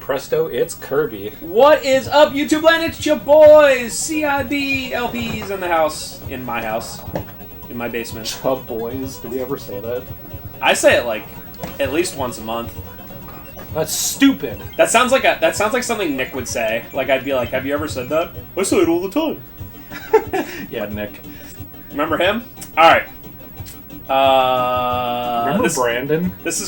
presto, it's Kirby. What is up, YouTube land? It's your boys, CID LPs in the house, in my house, in my basement. Chub boys, do we ever say that? I say it like at least once a month. That's stupid. That sounds like something Nick would say. Like I'd be like, "Have you ever said that?" I say it all the time. Yeah, Nick. Remember him? All right. Remember Brandon? This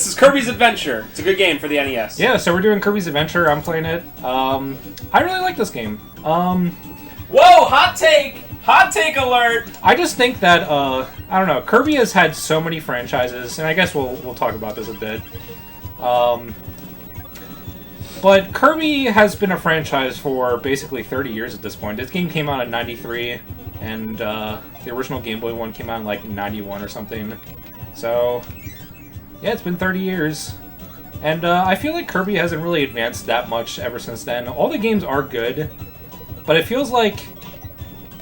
is Kirby's Adventure. It's a good game for the NES. Yeah, so we're doing Kirby's Adventure. I'm playing it. I really like this game. Whoa! Hot take! Hot take alert! I just think that I don't know. Kirby has had so many franchises, and I guess we'll talk about this a bit. But Kirby has been a franchise for basically 30 years at this point. This game came out in '93, and the original Game Boy one came out in like '91 or something. So, yeah, it's been 30 years. And I feel like Kirby hasn't really advanced that much ever since then. All the games are good, but it feels like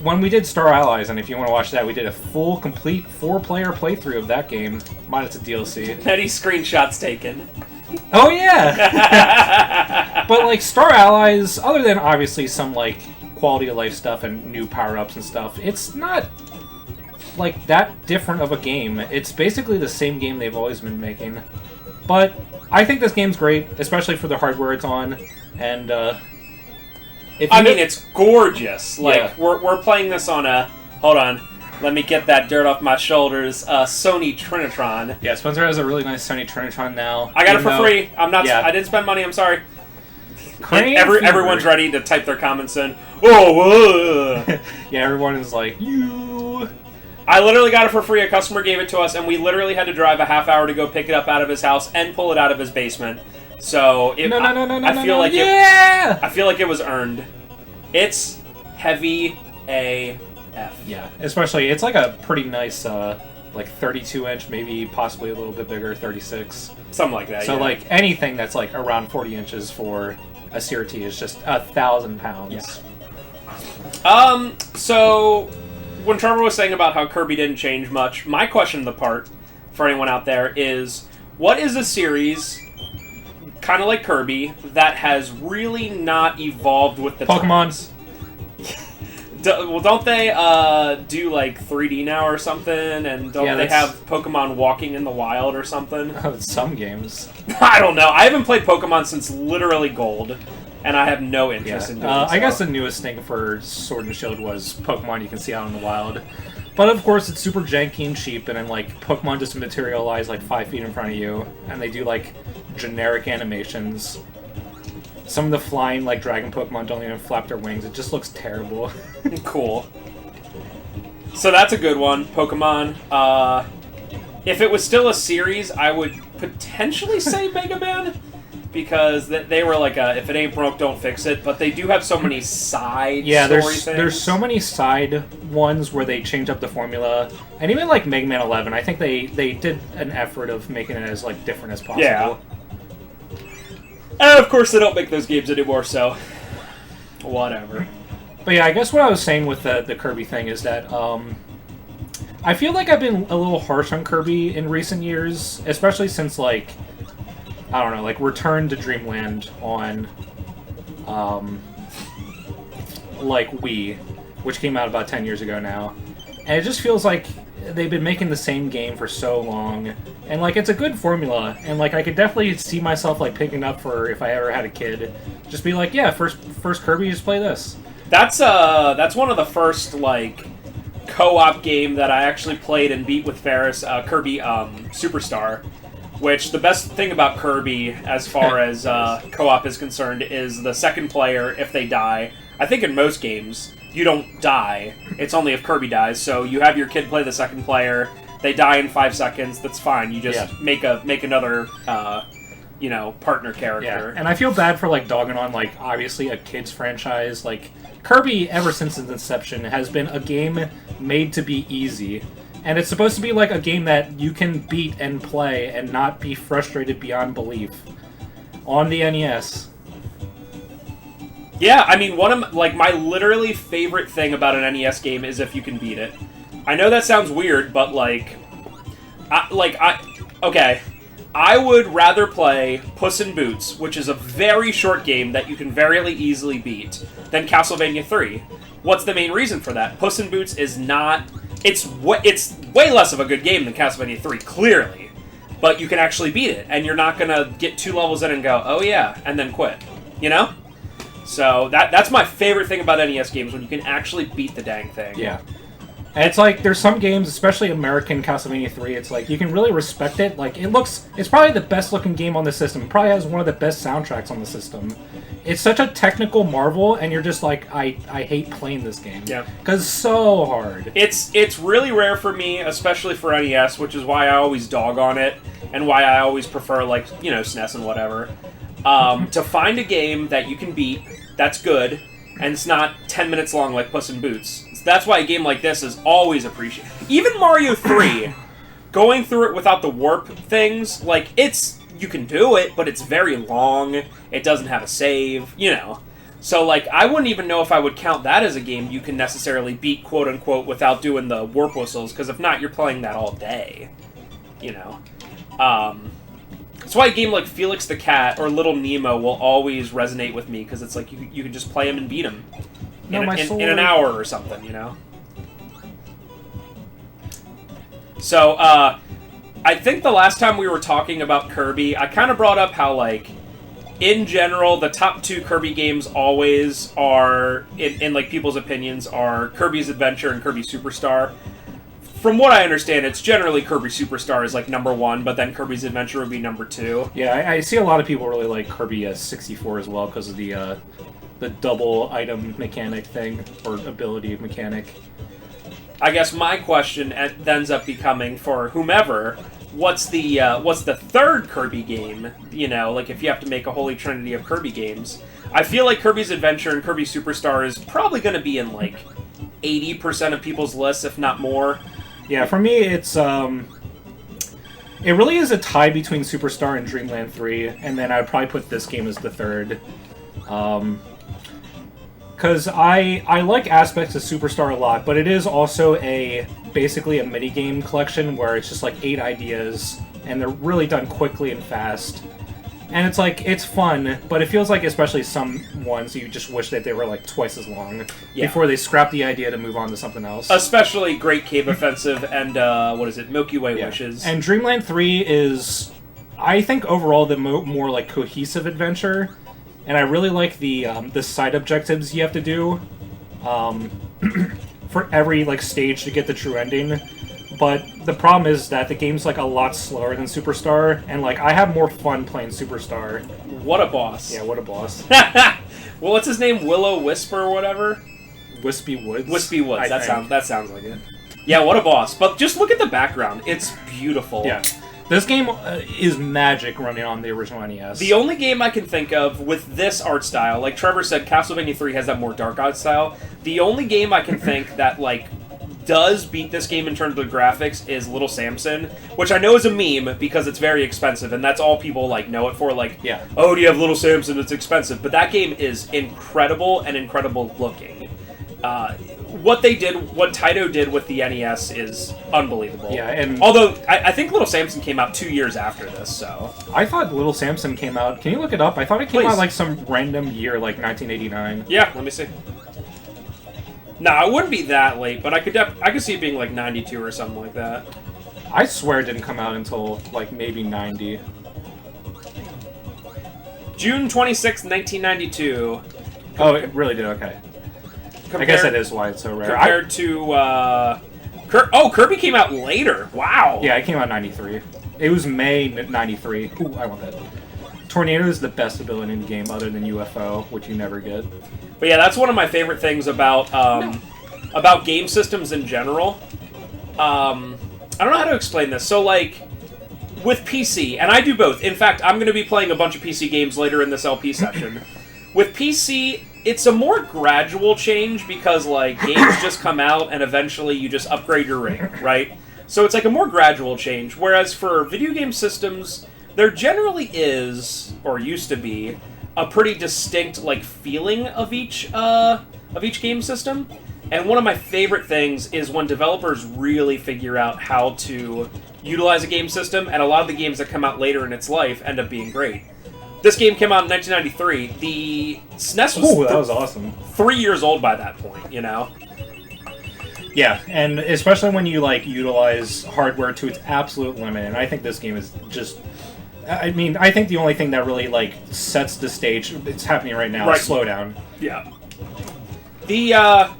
when we did Star Allies, and if you want to watch that, we did a full, complete 4-player playthrough of that game, minus a DLC. Many screenshots taken. Oh, yeah! But, like, Star Allies, other than obviously some, like, quality of life stuff and new power-ups and stuff, it's not, like, that different of a game. It's basically the same game they've always been making. But I think this game's great, especially for the hardware it's on, and, I mean, it's gorgeous. Like, yeah. we're playing this on a... Hold on. Let me get that dirt off my shoulders. Sony Trinitron. Yeah, Spencer has a really nice Sony Trinitron now. I got it for free. I'm not... Yeah. I didn't spend money. I'm sorry. Everyone's Everyone's ready to type their comments in. Oh, yeah, everyone is like, you... I literally got it for free. A customer gave it to us, and we literally had to drive a half hour to go pick it up out of his house and pull it out of his basement. So I feel like it was earned. It's heavy AF. Yeah, especially it's like a pretty nice, like 32-inch, maybe possibly a little bit bigger, 36. Something like that. So yeah. like anything that's like around 40 inches for a CRT is just 1,000 pounds. Yeah. So when Trevor was saying about how Kirby didn't change much, my question to the part for anyone out there is, what is a series kind of like Kirby that has really not evolved with the Pokemon's. Well, don't they do like 3D now or something? And don't they have Pokemon walking in the wild or something? Some games. I don't know. I haven't played Pokemon since literally Gold, and I have no interest in doing so. I guess the newest thing for Sword and Shield was Pokemon you can see out in the wild. But of course, it's super janky and cheap, and then like Pokemon just materialize like 5 feet in front of you, and they do like generic animations. Some of the flying like dragon Pokemon don't even flap their wings. It just looks terrible. Cool. So that's a good one, Pokemon. If it was still a series, I would potentially say Mega Man, because they were like a, if it ain't broke, don't fix it. But they do have so many side story things. There's so many side ones where they change up the formula, and even like Mega Man 11, I think they did an effort of making it as like different as possible. Yeah. And of course, they don't make those games anymore, so whatever. But yeah, I guess what I was saying with the Kirby thing is that I feel like I've been a little harsh on Kirby in recent years, especially since like, I don't know, like Return to Dreamland on like Wii, which came out about 10 years ago now. And it just feels like they've been making the same game for so long, and like it's a good formula, and like I could definitely see myself like picking up for if I ever had a kid, just be like, yeah, first Kirby, just play this. That's one of the first like co-op game that I actually played and beat with Ferris, Kirby Superstar. Which the best thing about Kirby, as far as co-op is concerned, is the second player, if they die. I think in most games you don't die. It's only if Kirby dies. So you have your kid play the second player. They die in 5 seconds. That's fine. You just make another, partner character. Yeah. And I feel bad for like dogging on like obviously a kids franchise. Like Kirby, ever since its inception, has been a game made to be easy, and it's supposed to be like a game that you can beat and play and not be frustrated beyond belief on the NES. Yeah, I mean, one of my literally favorite thing about an NES game is if you can beat it. I know that sounds weird, but okay, I would rather play Puss in Boots, which is a very short game that you can very easily beat, than Castlevania 3. What's the main reason for that? Puss in Boots is not... It's way less of a good game than Castlevania 3, clearly. But you can actually beat it, and you're not going to get 2 levels in and go, oh yeah, and then quit. You know? So that's my favorite thing about NES games, when you can actually beat the dang thing. Yeah. And it's like, there's some games, especially American Castlevania 3, it's like, you can really respect it. Like, it's probably the best looking game on the system. It probably has one of the best soundtracks on the system. It's such a technical marvel, and you're just like, I hate playing this game. Yeah. Because it's so hard. It's really rare for me, especially for NES, which is why I always dog on it, and why I always prefer, like, you know, SNES and whatever, to find a game that you can beat that's good, and it's not 10 minutes long like Puss in Boots. So that's why a game like this is always appreciated. Even Mario 3, going through it without the warp things, like, you can do it, but it's very long, it doesn't have a save, you know. So, like, I wouldn't even know if I would count that as a game you can necessarily beat, quote-unquote, without doing the warp whistles, because if not, you're playing that all day, you know. That's why a game like Felix the Cat or Little Nemo will always resonate with me, because it's like you can just play them and beat them in an hour or something, you know? So, I think the last time we were talking about Kirby, I kind of brought up how, like, in general, the top 2 Kirby games always are, in like, people's opinions, are Kirby's Adventure and Kirby Superstar. From what I understand, it's generally Kirby Superstar is, like, number 1, but then Kirby's Adventure would be number 2. Yeah, I see a lot of people really like Kirby 64 as well, because of the double item mechanic thing, or ability mechanic. I guess my question ends up becoming, for whomever, what's the third Kirby game? You know, like, if you have to make a holy trinity of Kirby games. I feel like Kirby's Adventure and Kirby Superstar is probably going to be in, like, 80% of people's lists, if not more. Yeah, for me, it really is a tie between Superstar and Dreamland 3, and then I'd probably put this game as the third. Because I like aspects of Superstar a lot, but it is also basically a minigame collection where it's just like 8 ideas, and they're really done quickly and fast. And it's like, it's fun, but it feels like, especially some ones, you just wish that they were like twice as long before they scrap the idea to move on to something else. Especially Great Cave Offensive and, Milky Way Wishes. And Dreamland 3 is, I think, overall the more like cohesive adventure. And I really like the side objectives you have to do for every like stage to get the true ending. But the problem is that the game's like a lot slower than Superstar, and like I have more fun playing Superstar. What a boss! Yeah, what a boss. Well, what's his name? Willow Wisper or whatever. Wispy Woods. Wispy Woods. That sounds like it. Yeah, what a boss! But just look at the background; it's beautiful. Yeah. This game is magic running on the original NES. The only game I can think of with this art style, like Trevor said, Castlevania 3 has that more dark art style. The only game I can think that like does beat this game in terms of graphics is Little Samson, which I know is a meme because it's very expensive, and that's all people like know it for. Like, yeah, oh, do you have Little Samson? It's expensive, but that game is incredible and incredible looking. What Taito did with the NES is unbelievable. Yeah, and although I think Little Samson came out 2 years after this, so I thought Little Samson came out. Can you look it up? I thought it came out like some random year, like 1989. Yeah, let me see. No, it wouldn't be that late, but I could see it being like 92 or something like that. I swear it didn't come out until like maybe 90. June 26, 1992. Oh, it really did. Okay. I guess that is why it's so rare. Compared to Kirby came out later. Wow. Yeah, it came out in 93. It was May 93. Ooh, I want that. Tornado is the best ability in the game, other than UFO, which you never get. But yeah, that's one of my favorite things about game systems in general. I don't know how to explain this. So, like, with PC, and I do both. In fact, I'm going to be playing a bunch of PC games later in this LP session. With PC, it's a more gradual change because, like, games just come out and eventually you just upgrade your ring, right? So it's like a more gradual change. Whereas for video game systems, there generally is, or used to be, a pretty distinct like feeling of each game system. And one of my favorite things is when developers really figure out how to utilize a game system, and a lot of the games that come out later in its life end up being great. This game came out in 1993. The SNES was, that was awesome. 3 years old by that point, you know? Yeah, and especially when you, like, utilize hardware to its absolute limit, and I think this game is just... I mean, I think the only thing that really, like, sets the stage, it's happening right now, is Slowdown. Yeah. The,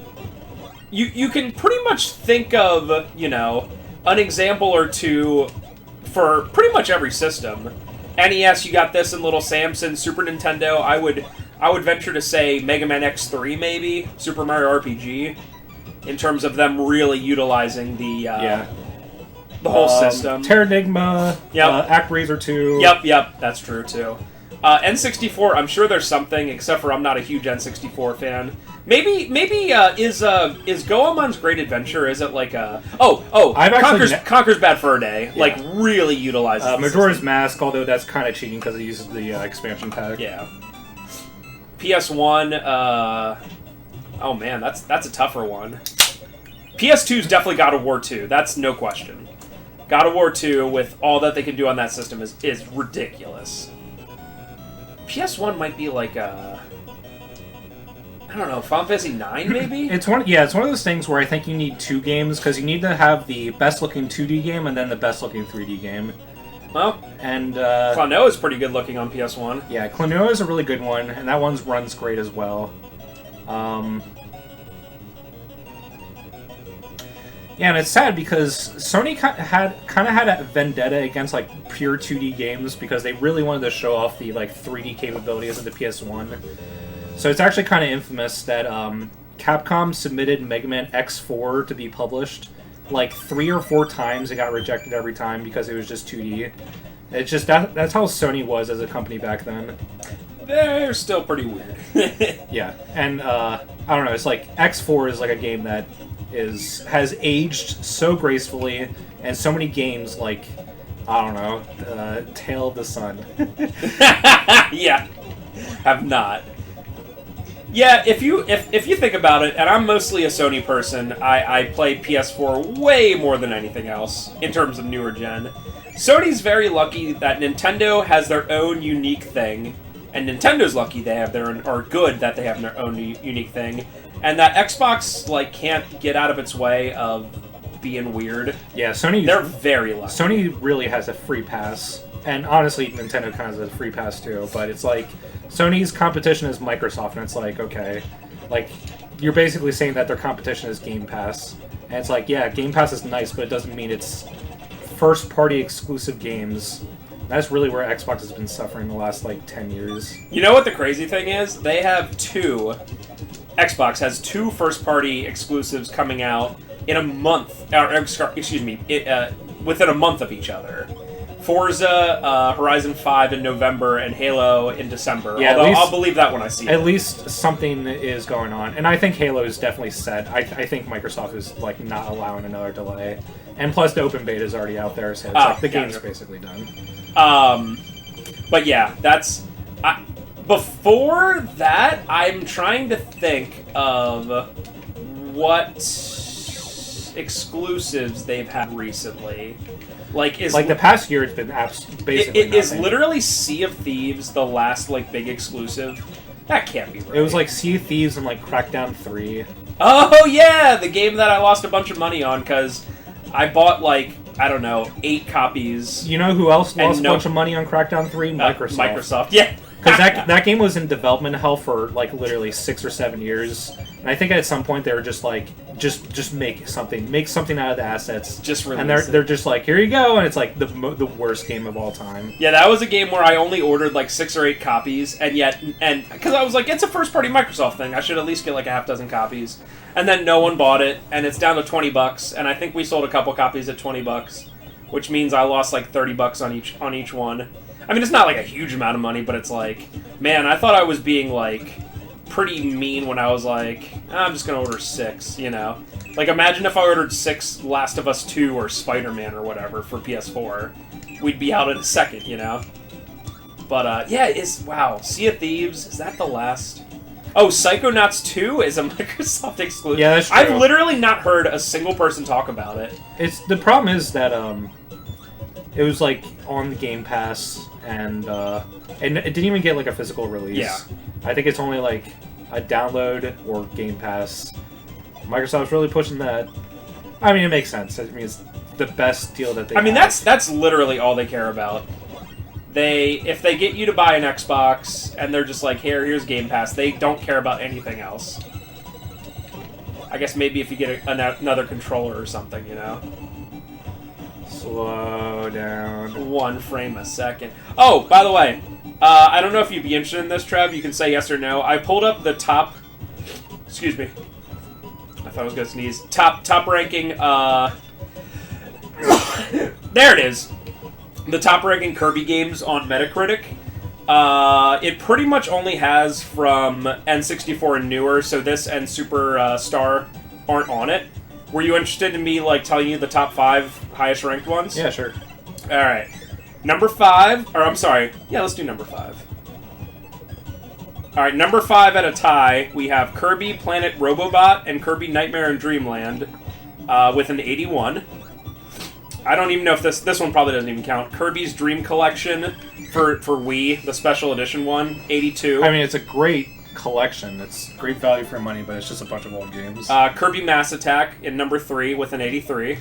You can pretty much think of, you know, an example or two for pretty much every system. NES, you got this in Little Samson. Super Nintendo, I would venture to say Mega Man X3, maybe. Super Mario RPG. In terms of them really utilizing the whole system. Terranigma, ActRaiser 2. Yep, that's true too. N64, I'm sure there's something, except for I'm not a huge N64 fan. Maybe is Goemon's Great Adventure, is it like a... Conker's Bad Fur Day, like, really utilizes Majora's Mask, although that's kind of cheating because it uses the expansion pack. Yeah. PS1, oh man, that's a tougher one. PS2's definitely God of War 2, that's no question. God of War 2, with all that they can do on that system, is ridiculous. PS1 might be like a... I don't know, Final Fantasy 9 maybe? It's one of those things where I think you need two games, because you need to have the best-looking 2D game and then the best-looking 3D game. Well, and Klonoa is pretty good looking on PS1. Yeah, Klonoa is a really good one, and that one runs great as well. Yeah, and it's sad because Sony kind of had a vendetta against like pure 2D games because they really wanted to show off the like 3D capabilities of the PS1. So it's actually kind of infamous that Capcom submitted Mega Man X4 to be published like 3 or 4 times. It got rejected every time because it was just 2D. It's just that's how Sony was as a company back then. They're still pretty weird. Yeah, and I don't know. It's like X4 is like a game that has aged so gracefully, and so many games like I don't know, Tale of the Sun. Yeah, have not. Yeah, if you think about it, and I'm mostly a Sony person, I play PS4 way more than anything else in terms of newer gen. Sony's very lucky that Nintendo has their own unique thing, and Nintendo's lucky they have their own, or good that they have their own unique thing, and that Xbox like can't get out of its way of being weird. Yeah, they're very lucky. Sony really has a free pass, and honestly, Nintendo kind of has a free pass too. But it's like Sony's competition is Microsoft, and it's like okay, like you're basically saying that their competition is Game Pass, and it's like yeah, Game Pass is nice, but it doesn't mean it's first-party exclusive games. That's really where Xbox has been suffering the last, like, 10 years. You know what the crazy thing is? They have Xbox has 2 first-party exclusives coming out in a month, within a month of each other. Forza Horizon 5 in November and Halo in December. Yeah, although I'll believe that when I see it. At least something is going on. And I think Halo is definitely set. I think Microsoft is, like, not allowing another delay. And plus the open beta is already out there, so it's like the game's basically done. But yeah, that's... before that, I'm trying to think of what exclusives they've had recently. Like the past year, it's been basically nothing. Is literally Sea of Thieves the last like big exclusive? That can't be right. It was like Sea of Thieves and like Crackdown 3. Oh yeah, the game that I lost a bunch of money on because I bought like I don't know 8 copies. You know who else lost a bunch of money on Crackdown 3? Microsoft. Microsoft, yeah. Because that game was in development hell for like literally 6 or 7 years, and I think at some point they were just like, just make something out of the assets, just release and they're just like, here you go, and it's like the worst game of all time. Yeah, that was a game where I only ordered like 6 or 8 copies, and because I was like, it's a first party Microsoft thing, I should at least get like a half dozen copies, and then no one bought it, and it's down to $20, and I think we sold a couple copies at $20, which means I lost like $30 on each one. I mean, it's not like a huge amount of money, but it's like, man, I thought I was being like pretty mean when I was like, I'm just gonna order 6, you know? Like, imagine if I ordered 6 Last of Us 2 or Spider-Man or whatever for PS4. We'd be out in a second, you know? But, yeah, wow, Sea of Thieves, is that the last? Oh, Psychonauts 2 is a Microsoft exclusive. Yeah, that's true. I've literally not heard a single person talk about it. The problem is that, It was like on the Game Pass, and it didn't even get like a physical release. Yeah. I think it's only like a download or Game Pass. Microsoft's really pushing that. I mean, it makes sense. I mean, it's the best deal that they. I mean, have. that's literally all they care about. If they get you to buy an Xbox and they're just like, here's Game Pass, they don't care about anything else. I guess maybe if you get another controller or something, you know. Slow down. 1 frame a second. Oh, by the way, I don't know if you'd be interested in this, Trev. You can say yes or no. I pulled up the top. Excuse me. I thought I was gonna sneeze. Top ranking. There it is. The top ranking Kirby games on Metacritic. It pretty much only has from N64 and newer, so this and Super Star aren't on it. Were you interested in me like telling you the top 5 highest ranked ones? Yeah, sure. All right. Number 5, or I'm sorry. Yeah, let's do number 5. All right, number 5 at a tie, we have Kirby Planet Robobot and Kirby Nightmare in Dreamland with an 81. I don't even know if this one probably doesn't even count. Kirby's Dream Collection for Wii, the special edition one, 82. I mean, it's a great collection. It's great value for money, but it's just a bunch of old games. Kirby Mass Attack in number 3 with an 83.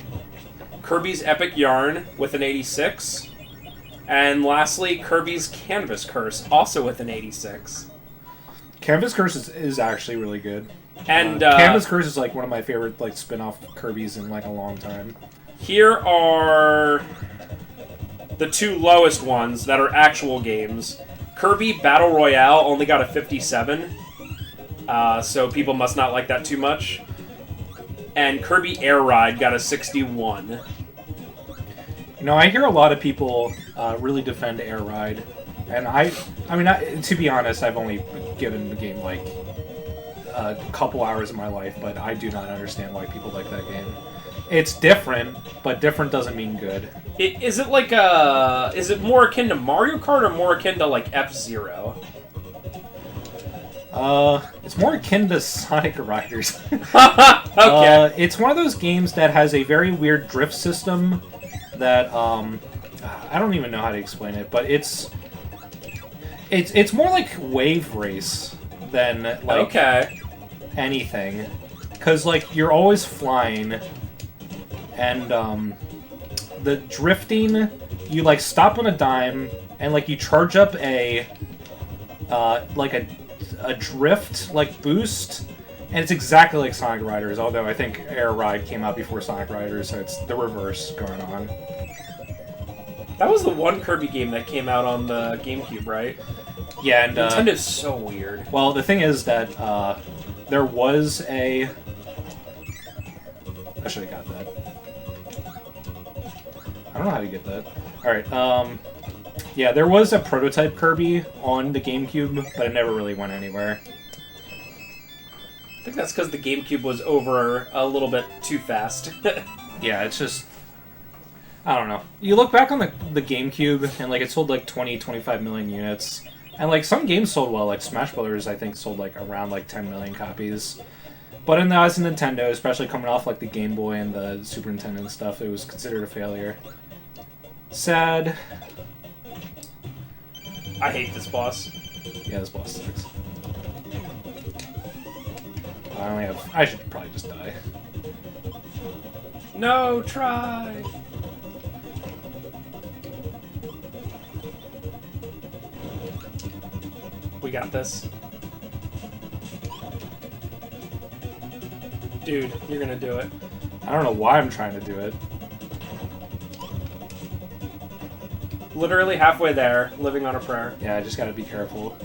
Kirby's Epic Yarn with an 86. And lastly, Kirby's Canvas Curse, also with an 86. Canvas Curse is actually really good. And Canvas Curse is like one of my favorite like spin-off Kirby's in like a long time. Here are the 2 lowest ones that are actual games. Kirby Battle Royale only got a 57, so people must not like that too much. And Kirby Air Ride got a 61. You know, I hear a lot of people really defend Air Ride, and I mean, to be honest, I've only given the game like a couple hours of my life, but I do not understand why people like that game. It's different, but different doesn't mean good. Is it like is it more akin to Mario Kart or more akin to like F-Zero? It's more akin to Sonic Riders. Okay. It's one of those games that has a very weird drift system that I don't even know how to explain it, but it's more like Wave Race than like anything, because like you're always flying. And the drifting, you like stop on a dime, and like you charge up a drift like boost, and it's exactly like Sonic Riders. Although I think Air Ride came out before Sonic Riders, so it's the reverse going on. That was the one Kirby game that came out on the GameCube, right? Yeah, and Nintendo's so weird. Well, the thing is that there was a. I should have got that. I don't know how to get that. Alright, yeah, there was a prototype Kirby on the GameCube, but it never really went anywhere. I think that's because the GameCube was over a little bit too fast. Yeah, it's just... I don't know. You look back on the GameCube, and like it sold like 25 million units. And like some games sold well, like Smash Brothers I think sold like around like 10 million copies. But as a Nintendo, especially coming off like the Game Boy and the Super Nintendo and stuff, it was considered a failure. Sad. I hate this boss. Yeah, this boss sucks. I should probably just die. No, try! We got this. Dude, you're gonna do it. I don't know why I'm trying to do it. Literally halfway there, living on a prayer. Yeah, I just gotta be careful.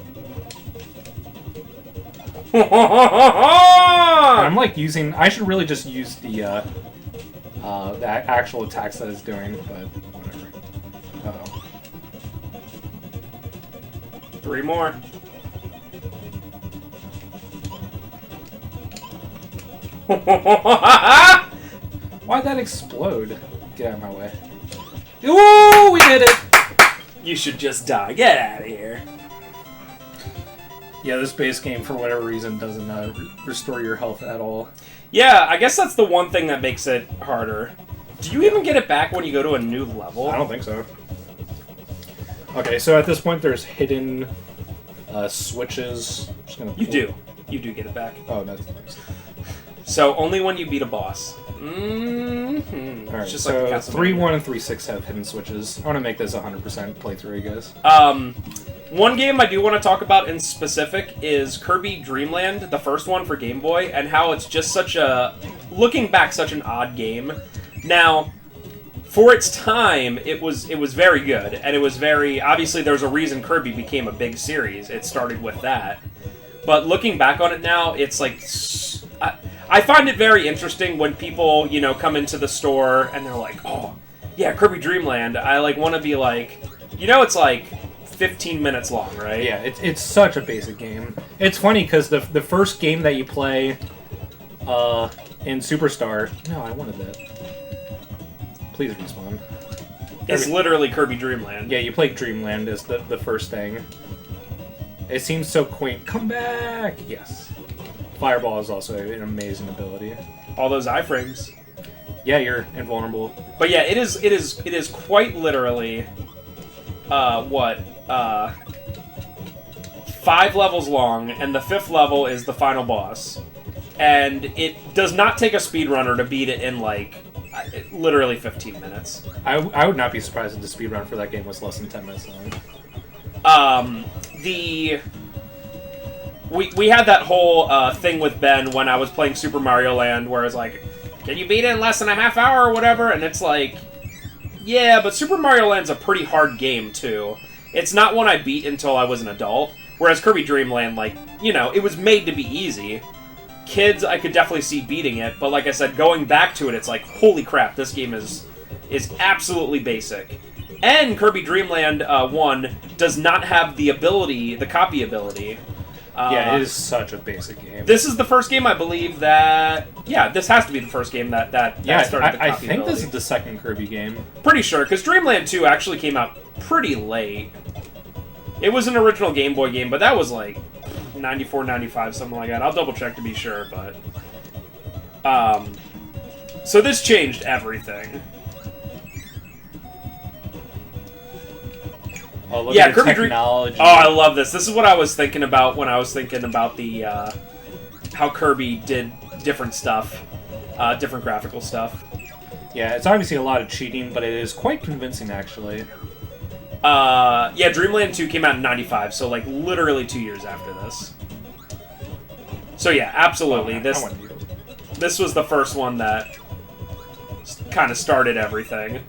I'm like using... I should really just use the actual attacks that it's doing, but whatever. Uh-oh. 3 more. Why'd that explode? Get out of my way. Ooh, we did it! You should just die. Get out of here. Yeah, this base game, for whatever reason, doesn't restore your health at all. Yeah, I guess that's the one thing that makes it harder Do you even get it back when you go to a new level? I don't think so. Okay, so at this point there's hidden switches. Just gonna You do. You do get it back. Oh, that's nice. So only when you beat a boss. Mm-hmm. Alright, Just so like the 3.1 and 3.6 have hidden switches. I want to make this 100% playthrough, I guess. One game I do want to talk about in specific is Kirby Dreamland, the first one for Game Boy, and how it's just such a, looking back, such an odd game. Now, for its time, it was very good, and it was very, obviously there's a reason Kirby became a big series. It started with that. But looking back on it now, it's like, I find it very interesting when people, you know, come into the store and they're like, oh, yeah, Kirby Dreamland. I, like, want to be like, you know, it's like 15 minutes long, right? Yeah, it's such a basic game. It's funny because the first game that you play in Superstar... No, I wanted that. Please respawn. It's literally Kirby Dreamland. Yeah, you play Dreamland as the first thing. It seems so quaint. Come back! Yes. Fireball is also an amazing ability. All those iframes. Yeah, you're invulnerable. But yeah, it is quite literally 5 levels long, and the 5th level is the final boss. And it does not take a speedrunner to beat it in, like, literally 15 minutes. I would not be surprised if the speedrun for that game was less than 10 minutes long. We had that whole thing with Ben when I was playing Super Mario Land, where it's like, can you beat it in less than a half hour or whatever? And it's like, yeah, but Super Mario Land's a pretty hard game, too. It's not one I beat until I was an adult, whereas Kirby Dreamland, like, you know, it was made to be easy. Kids, I could definitely see beating it, but like I said, going back to it, it's like, holy crap, this game is absolutely basic. And Kirby Dreamland 1 does not have the ability, the copy ability. Yeah, it is such a basic game. This is the first game, I believe, that... Yeah, this has to be the first game that started the copy ability. I think this is the second Kirby game. Pretty sure, because Dreamland 2 actually came out pretty late. It was an original Game Boy game, but that was like 94, 95, something like that. I'll double check to be sure, but... So this changed everything. Oh, look yeah, at Kirby technology. Oh, I love this. This is what I was thinking about when I was thinking about the how Kirby did different stuff, different graphical stuff. Yeah, it's obviously a lot of cheating, but it is quite convincing, actually. Yeah, Dreamland 2 came out in 95, so like literally 2 years after this. So yeah, absolutely. This was the first one that kind of started everything.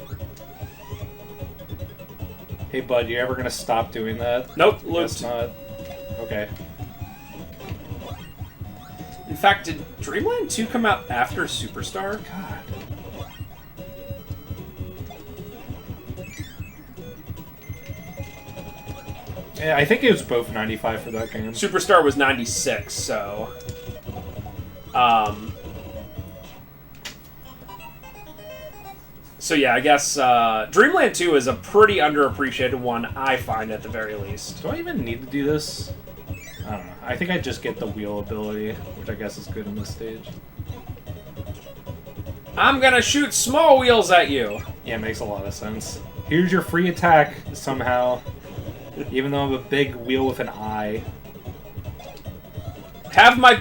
Hey, bud, you ever gonna stop doing that? Nope, Guess not. Okay. In fact, did Dreamland 2 come out after Superstar? God. Yeah, I think it was both 95 for that game. Superstar was 96, so... So yeah, I guess Dreamland 2 is a pretty underappreciated one, I find, at the very least. Do I even need to do this? I don't know. I think I just get the wheel ability, which I guess is good in this stage. I'm gonna shoot small wheels at you! Yeah, it makes a lot of sense. Here's your free attack, somehow. Even though I'm a big wheel with an eye. Have my...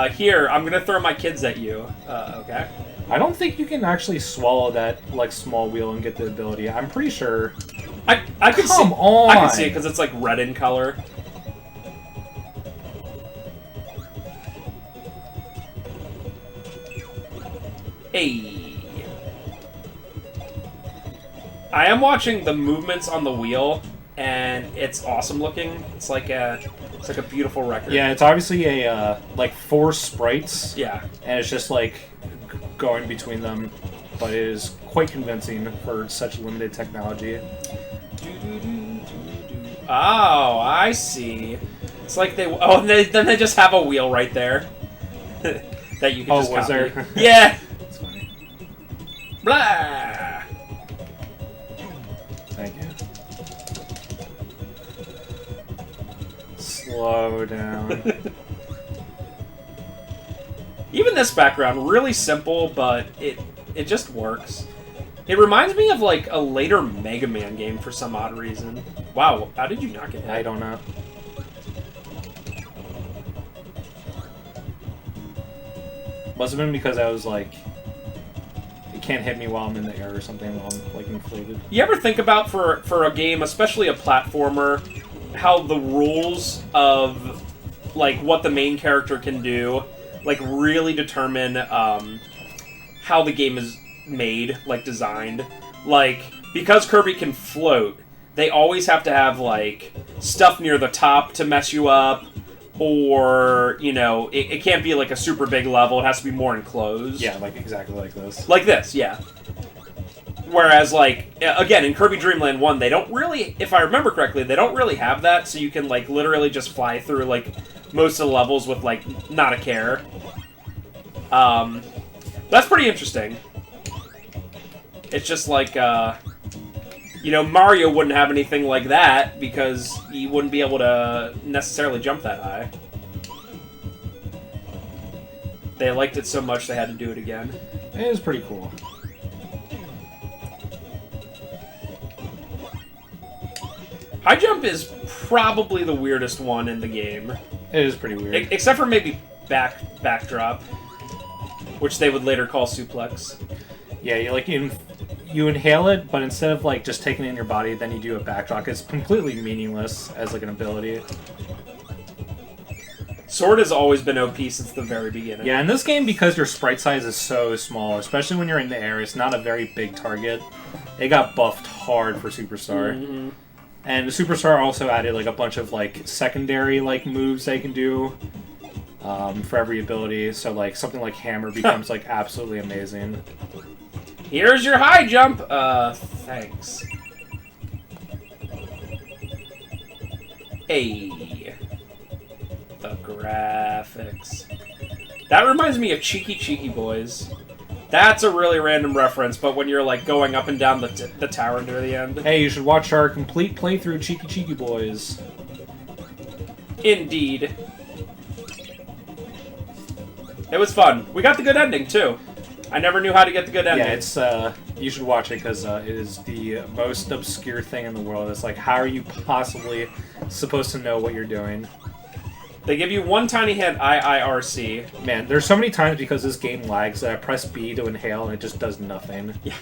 here, I'm gonna throw my kids at you. Okay. I don't think you can actually swallow that, like, small wheel and get the ability. I'm pretty sure... I can see... Come on! I can see it, because it's, like, red in color. Hey. I am watching the movements on the wheel, and it's awesome looking. It's like a beautiful record. Yeah, it's obviously a, like, 4 sprites. Yeah. And it's just, like, going between them. But it is quite convincing for such limited technology. Oh, I see. It's like they... Oh, then they just have a wheel right there. That you can just copy. There? Yeah! That's funny. Blah! Thank you. Slow down. Even this background, really simple, but It just works. It reminds me of, like, a later Mega Man game for some odd reason. Wow, how did you not get hit? I don't know. Must have been because I was like, it can't hit me while I'm in the air or something while I'm like inflated. You ever think about for a game, especially a platformer, how the rules of like what the main character can do, like really determine how the game is made, like designed. Like because Kirby can float, they always have to have like stuff near the top to mess you up. Or, you know, it can't be like a super big level. It has to be more enclosed. Yeah, like exactly like this. Like this, yeah. Whereas, like, again, in Kirby Dreamland 1, they don't really, if I remember correctly, they don't really have that. So you can, like, literally just fly through, like, most of the levels with, like, not a care. That's pretty interesting. It's just like, you know, Mario wouldn't have anything like that because he wouldn't be able to necessarily jump that high. They liked it so much they had to do it again. It is pretty cool. High jump is probably the weirdest one in the game. It is pretty weird. Except for maybe backdrop, which they would later call suplex. Yeah, you inhale it, but instead of like just taking it in your body, then you do a backdrop. It's completely meaningless as like an ability. Sword has always been OP since the very beginning. Yeah, in this game, because your sprite size is so small, especially when you're in the air, it's not a very big target. It got buffed hard for Superstar. Mm-hmm. And Superstar also added like a bunch of like secondary like moves they can do for every ability. So like something like Hammer becomes like absolutely amazing. Here's your high jump! Thanks. Hey. The graphics. That reminds me of Cheeky Cheeky Boys. That's a really random reference, but when you're, like, going up and down the tower near the end. Hey, you should watch our complete playthrough Cheeky Cheeky Boys. Indeed. It was fun. We got the good ending, too. I never knew how to get the good ending. Yeah, it's, you should watch it, because it is the most obscure thing in the world. It's like, how are you possibly supposed to know what you're doing? They give you one tiny hint, IIRC. Man, there's so many times because this game lags that I press B to inhale and it just does nothing. Yeah.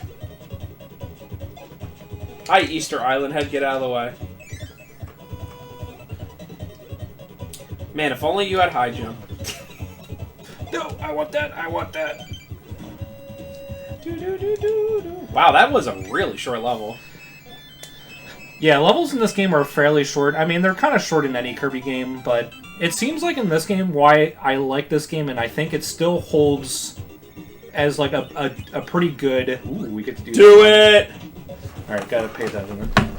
Hi, Easter Island head, get out of the way. Man, if only you had high jump. No, I want that, I want that. Wow, that was a really short level. Yeah, levels in this game are fairly short. I mean, they're kind of short in any Kirby game, but it seems like in this game, why I like this game, and I think it still holds as like a pretty good... Ooh, we get to do it! Alright, gotta pay that in.